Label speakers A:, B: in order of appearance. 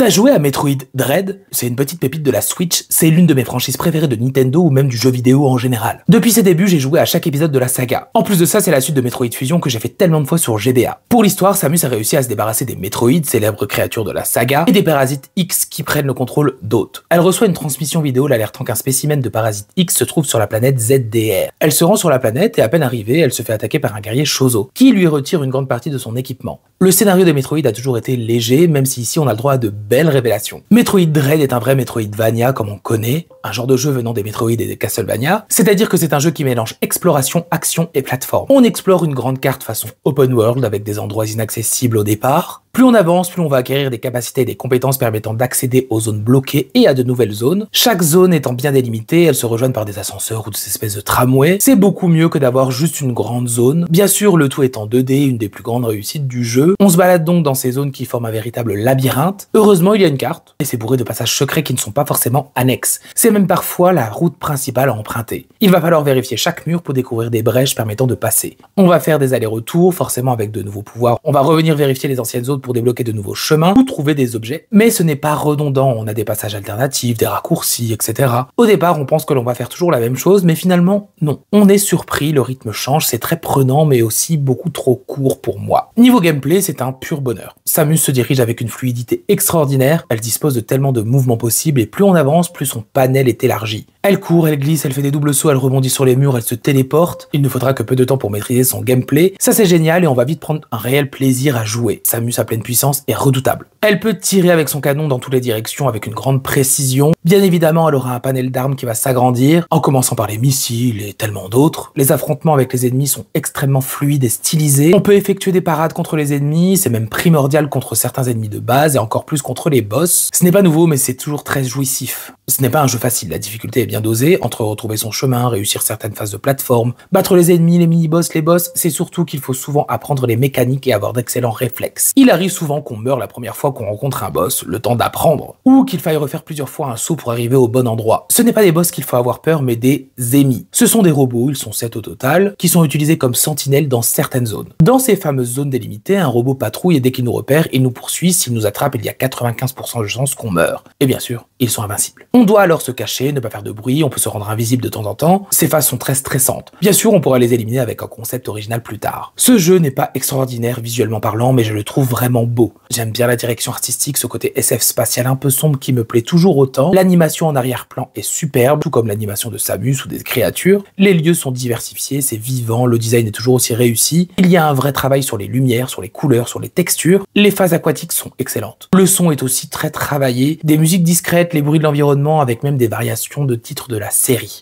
A: T'as joué à Metroid Dread? C'est une petite pépite de la Switch, c'est l'une de mes franchises préférées de Nintendo ou même du jeu vidéo en général. Depuis ses débuts, j'ai joué à chaque épisode de la saga. En plus de ça, c'est la suite de Metroid Fusion que j'ai fait tellement de fois sur GBA. Pour l'histoire, Samus a réussi à se débarrasser des Metroid, célèbres créatures de la saga, et des parasites X qui prennent le contrôle d'autres. Elle reçoit une transmission vidéo l'alertant qu'un spécimen de parasite X se trouve sur la planète ZDR. Elle se rend sur la planète et à peine arrivée, elle se fait attaquer par un guerrier Chozo, qui lui retire une grande partie de son équipement. Le scénario des Metroid a toujours été léger, même si ici on a le droit à de belles révélations. Metroid Dread est un vrai Metroidvania comme on connaît, un genre de jeu venant des Metroid et des Castlevania, c'est-à-dire que c'est un jeu qui mélange exploration, action et plateforme. On explore une grande carte façon open world avec des endroits inaccessibles au départ. Plus on avance, plus on va acquérir des capacités et des compétences permettant d'accéder aux zones bloquées et à de nouvelles zones. Chaque zone étant bien délimitée, elles se rejoignent par des ascenseurs ou des espèces de tramways. C'est beaucoup mieux que d'avoir juste une grande zone. Bien sûr, le tout est en 2D, une des plus grandes réussites du jeu. On se balade donc dans ces zones qui forment un véritable labyrinthe. Heureusement, il y a une carte, et c'est bourré de passages secrets qui ne sont pas forcément annexes. C'est même parfois la route principale à emprunter. Il va falloir vérifier chaque mur pour découvrir des brèches permettant de passer. On va faire des allers-retours, forcément avec de nouveaux pouvoirs. On va revenir vérifier les anciennes zones pour débloquer de nouveaux chemins ou trouver des objets. Mais ce n'est pas redondant, on a des passages alternatifs, des raccourcis, etc. Au départ, on pense que l'on va faire toujours la même chose, mais finalement, non. On est surpris, le rythme change, c'est très prenant, mais aussi beaucoup trop court pour moi. Niveau gameplay, c'est un pur bonheur. Samus se dirige avec une fluidité extraordinaire, elle dispose de tellement de mouvements possibles, et plus on avance, plus son panel est élargi. Elle court, elle glisse, elle fait des doubles sauts, elle rebondit sur les murs, elle se téléporte. Il ne faudra que peu de temps pour maîtriser son gameplay. Ça c'est génial et on va vite prendre un réel plaisir à jouer. Samus à pleine puissance est redoutable. Elle peut tirer avec son canon dans toutes les directions avec une grande précision. Bien évidemment, elle aura un panel d'armes qui va s'agrandir, en commençant par les missiles et tellement d'autres. Les affrontements avec les ennemis sont extrêmement fluides et stylisés. On peut effectuer des parades contre les ennemis, c'est même primordial contre certains ennemis de base et encore plus contre les boss. Ce n'est pas nouveau mais c'est toujours très jouissif. Ce n'est pas un jeu facile, la difficulté est bien dosée, entre retrouver son chemin, réussir certaines phases de plateforme, battre les ennemis, les mini-boss, les boss, c'est surtout qu'il faut souvent apprendre les mécaniques et avoir d'excellents réflexes. Il arrive souvent qu'on meure la première fois qu'on rencontre un boss, le temps d'apprendre, ou qu'il faille refaire plusieurs fois un saut pour arriver au bon endroit. Ce n'est pas des boss qu'il faut avoir peur, mais des ennemis. Ce sont des robots, ils sont 7 au total, qui sont utilisés comme sentinelles dans certaines zones. Dans ces fameuses zones délimitées, un robot patrouille et dès qu'il nous repère, il nous poursuit, s'il nous attrape, il y a 95% de chances qu'on meure. Et bien sûr, ils sont invincibles. On doit alors se cacher, ne pas faire de bruit, on peut se rendre invisible de temps en temps. Ces phases sont très stressantes. Bien sûr, on pourra les éliminer avec un concept original plus tard. Ce jeu n'est pas extraordinaire visuellement parlant, mais je le trouve vraiment beau. J'aime bien la direction artistique, ce côté SF spatial un peu sombre qui me plaît toujours autant. L'animation en arrière-plan est superbe, tout comme l'animation de Samus ou des créatures. Les lieux sont diversifiés, c'est vivant, le design est toujours aussi réussi. Il y a un vrai travail sur les lumières, sur les couleurs, sur les textures. Les phases aquatiques sont excellentes. Le son est aussi très travaillé, des musiques discrètes, les bruits de l'environnement avec même des variations de titres de la série.